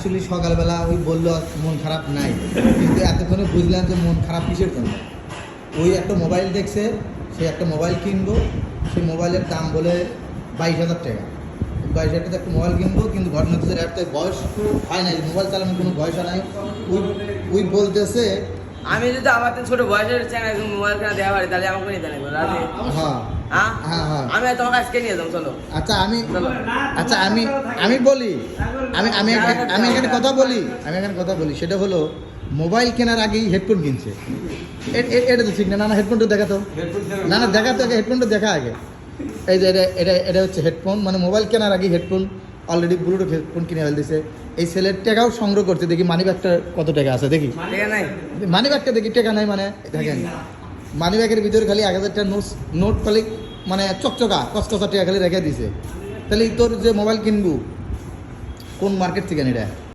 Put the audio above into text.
Actually সকালবেলা ওই বললো মন খারাপ নাই, কিন্তু এতক্ষণে বুঝলাম যে মন খারাপ কিসের জন্য। ওই একটা মোবাইল দেখছে, সে একটা মোবাইল কিনবো, সেই মোবাইলের দাম বলে 22,000 টাকা। 22,000 টাকা একটা মোবাইল কিনবো, কিন্তু ঘটনা হচ্ছে একটা বয়স হয় নাই, মোবাইল চালানোর কোনো বয়স নাই। ওই বলতেছে আমি যদি আমার ছোট বয়সের চ্যানেল মোবাইল কেনা দেওয়া পারি তাহলে আমাকে নিতে নেবো। হ্যাঁ হ্যাঁ হ্যাঁ, আমি তোমার কাছে নিয়ে যাবো, চলো। আচ্ছা আমি বলি, আমি এখানে কথা বলি, সেটা হলো মোবাইল কেনার আগেই হেডফোন কিনছে। এটা তো ঠিক না। না হেডফোনটা দেখাতো, না দেখাতো আগে, হেডফোনটা দেখা আগে। এই যে এটা হচ্ছে হেডফোন, মানে মোবাইল কেনার আগেই হেডফোন অলরেডি ব্লুটুথ হেডফোন কিনে ফেলতেছে। এই সেলের টাকাও সংগ্রহ করছে, দেখি মানি ব্যাগটা কত টাকা আছে দেখি। মানি ব্যাগটা দেখি, টাকা নাই মানে দেখেন মানি ব্যাগের ভিতরে খালি 1,000 টাকা নোট খালি, মানে চকচকা কচকচা টাকা খালি রেখে দিছে। তাহলে তোর যে মোবাইল কিনবো কোন মার্কেট থেকে এটা?